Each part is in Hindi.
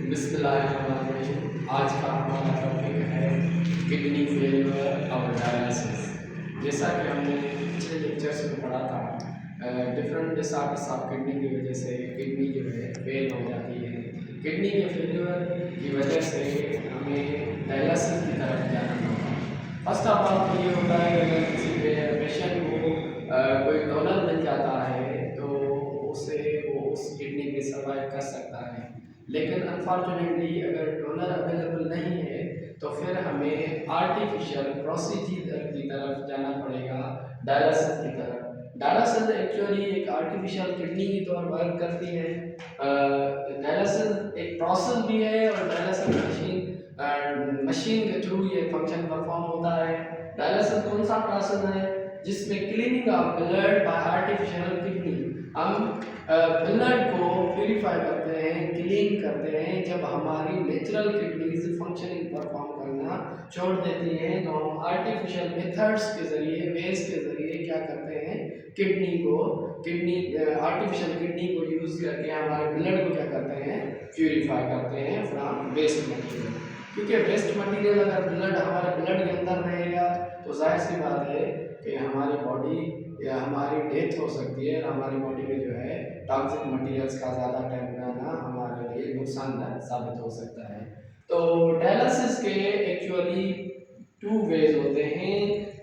बिस्मिल्लाहिर्रहमानिर्रहीम। आज का हमारा टॉपिक है किडनी फेलियर और डायलिसिस। जैसा कि हमने पिछले लेक्चर्स में पढ़ा था, डिफरेंट डिसऑर्डर्स ऑफ किडनी की वजह से किडनी जो है फेल हो जाती है। किडनी के फेलियर की वजह से हमें डायलिसिस की तरफ जाना होता है। फर्स्ट ऑफ ऑल तो ये होता है कि अगर किसी पेशेंट को कोई डोनर मिल जाता है तो उससे वो उस किडनी पे सर्वाइव कर सकता है। लेकिन अनफॉर्चुनेटली अगर डोनर अवेलेबल नहीं है तो फिर हमें आर्टिफिशियल प्रोसीजर की तरफ जाना पड़ेगा, डायलिसिस की तरफ। डायलिसिस एक्चुअली एक आर्टिफिशियल किडनी की तौर वर्क करती है। डायलिसिस एक प्रोसेस भी है और डायलिसिस मशीन के थ्रू ये फंक्शन परफॉर्म होता है। डायलिसिस कौन सा प्रोसेस है जिसमें cleaning of blood bye artificial kidney, हम ब्लड को प्यूरिफाई करते हैं, क्लीन करते हैं। जब हमारी नेचुरल किडनीज फंक्शनिंग परफॉर्म करना छोड़ देती हैं तो हम आर्टिफिशियल मेथड्स के ज़रिए, वेज के ज़रिए क्या करते हैं, आर्टिफिशियल किडनी को यूज़ करके हमारे ब्लड को क्या करते हैं, प्यूरिफाई करते हैं फ्रॉम वेस्ट मटीरियल। क्योंकि वेस्ट मटीरियल अगर हमारे ब्लड के अंदर रहेगा तो जाहिर सी बात है कि हमारी बॉडी या हमारी डेथ हो सकती है और हमारी बॉडी में जो है टॉक्सिक मटेरियल्स का ज़्यादा टाइम रहना हमारे लिए नुकसानदायक साबित हो सकता है। तो डायलिसिस के एक्चुअली टू वेज होते हैं।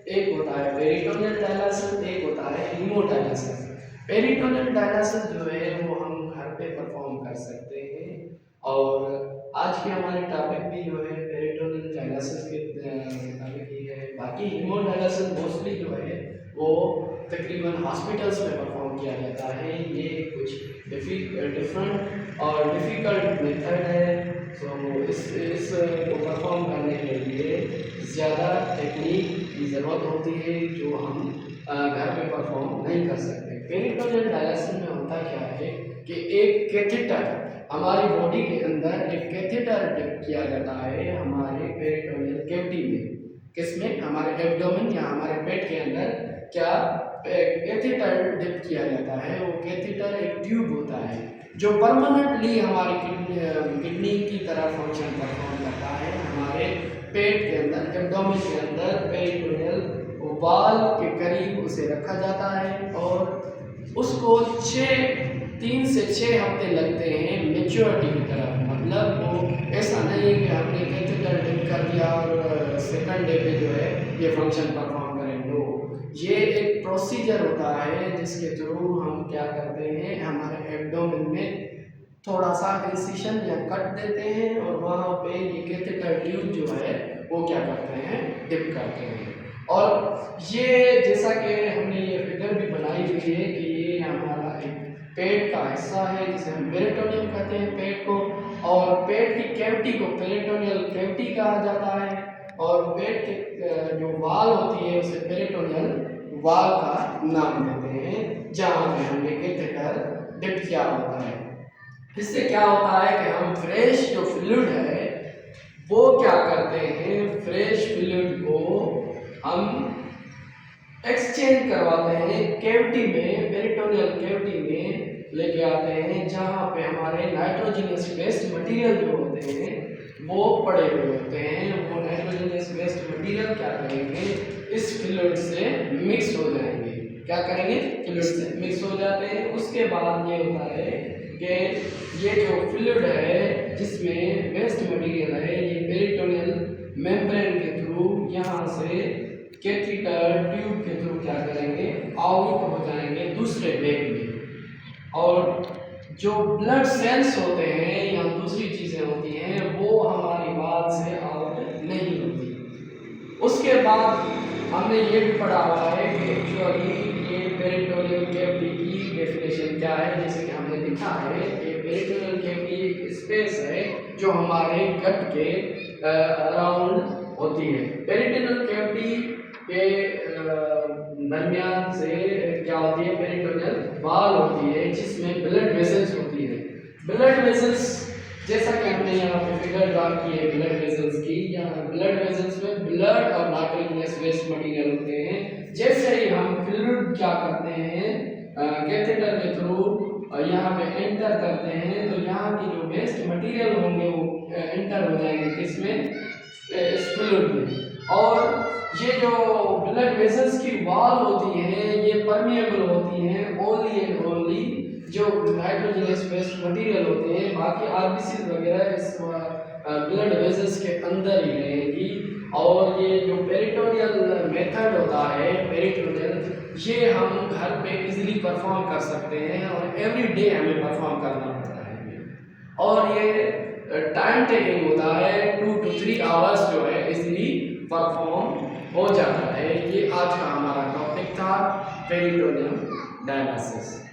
एक होता है पेरिटोनियल डायलिसिस, एक होता है हीमोडायलिसिस। पेरिटोनियल डायलिसिस जो है वो हम घर पे परफॉर्म कर सकते हैं और आज के हमारे टॉपिक भी जो है पेरिटोनियल डायलिसिस के मुताबिक ही है। बाकी हीमोडायलिसिस मोस्टली जो है वो तकरीबन हॉस्पिटल्स में परफॉर्म किया जाता है। ये कुछ डिफरेंट और डिफ़िकल्ट मेथड है। सो इस को परफॉर्म करने के लिए ज़्यादा टेक्निक की ज़रूरत होती है जो हम घर पे परफॉर्म नहीं कर सकते। पेरिटोनियल डायलिसिस में होता क्या है कि एक कैथेटर, हमारी बॉडी के अंदर एक कैथेटर डिप किया जाता है हमारे पेरिटोनियल कैविटी में। किसमें? हमारे एब्डोमेन या हमारे पेट के अंदर क्या कैथेटर डिप किया जाता है। वो कैथेटर एक ट्यूब होता है जो परमानेंटली हमारी किडनी की तरह फंक्शन परफॉर्म करता है। हमारे पेट के अंदर, एब्डोमेन के अंदर पेरिटोनियल वाल के करीब उसे रखा जाता है और उसको 3 से 6 हफ्ते लगते हैं मेच्योरिटी की तरफ। मतलब वो ऐसा नहीं है कि हमने कैथेटर डिप कर दिया और सेकंड डे पे जो है ये फंक्शन परफॉर्म करें। नो, ये एक प्रोसीजर होता है जिसके थ्रू हम क्या करते हैं, हमारे एब्डोमेन में थोड़ा सा इंसिशन या कट देते हैं और वहाँ पे ये कैथेटर ट्यूब जो है वो क्या करते हैं, डिप करते हैं। और ये जैसा कि हमने ये फिगर भी बनाई हुई है कि ये हमारा एक पेट का हिस्सा है जिसे हम पेरिटोनियम कहते हैं पेट को, और पेट की कैविटी को पेरिटोनियल कैविटी कहा जाता है और पेट के जो वाल होती है उसे पेरिटोनियल वाल का नाम देते हैं जहाँ पे हमने कैथेटर डिप किया होता है। इससे क्या होता है कि हम फ्रेश जो फ्लूइड है वो क्या करते हैं, फ्रेश फ्लूइड को हम एक्सचेंज करवाते हैं कैविटी में, पेरिटोनियल कैविटी में लेके आते हैं जहाँ पे हमारे नाइट्रोजनस वेस्ट मटेरियल जो होते हैं वो पड़े हुए होते हैं। वो नाइट्रोजनस वेस्ट मटेरियल क्या करेंगे, इस फ्लूइड से मिक्स हो जाएंगे। क्या करेंगे, फ्लूइड से मिक्स हो जाते हैं। उसके बाद ये होता है कि ये जो फ्लूइड है जिसमें वेस्ट मटेरियल है ये पेरिटोनियल मेम्ब्रेन के थ्रू यहाँ से कैथेटर ट्यूब के थ्रू क्या करेंगे, आउट हो जाएंगे दूसरे बैग में। और जो ब्लड सेल्स होते हैं या दूसरी चीज़ें होती हैं वो हमारी बात से आउट नहीं होती। उसके बाद हमने ये भी पढ़ा हुआ है कि एक्चुअली ये पेरिटोनियल कैविटी की डेफिनेशन क्या है। जैसे कि हमने लिखा है कि पेरिटोनियल कैविटी एक स्पेस है जो हमारे गट के अराउंड होती है। पेरिटोनियल कैविटी के दरमियान से क्या होती है, पेरिटोनियल वाल होती है जिसमें ब्लड वेसल्स होती है। ब्लड वेसल्स जैसा कि हमने यहाँ पे फिगर ड्रा की है ब्लड वेसल्स की, यहाँ ब्लड वेसल्स में ब्लड और नाइट्रोजनस वेस्ट मटेरियल होते हैं। जैसे ही हम फ्लूइड क्या करते हैं कैथेटर के थ्रू यहाँ पे एंटर करते हैं तो यहाँ की जो वेस्ट मटेरियल होंगे वो एंटर हो जाएंगे किसमें, इस फ्लूइड में। और ये जो ब्लड वेसल्स की वॉल होती है ये परमिएबल होती हैं ओनली एंड ओनली जो नाइट्रोजनस बेस्ड मटेरियल होते हैं, बाकी आरबीसी वगैरह इस ब्लड वेसल्स के अंदर ही रहेगी। और ये जो पेरिटोनियल मेथड होता है पेरिटोनियल, ये हम घर पे इजीली परफॉर्म कर सकते हैं और एवरी डे हमें परफॉर्म करना पड़ता है। और ये टाइम टेकिंग होता है 2 to 3 आवर्स जो है इजीली परफॉर्म हो जाता है। ये आज का हमारा टॉपिक था पेरिटोनियम डायलिसिस।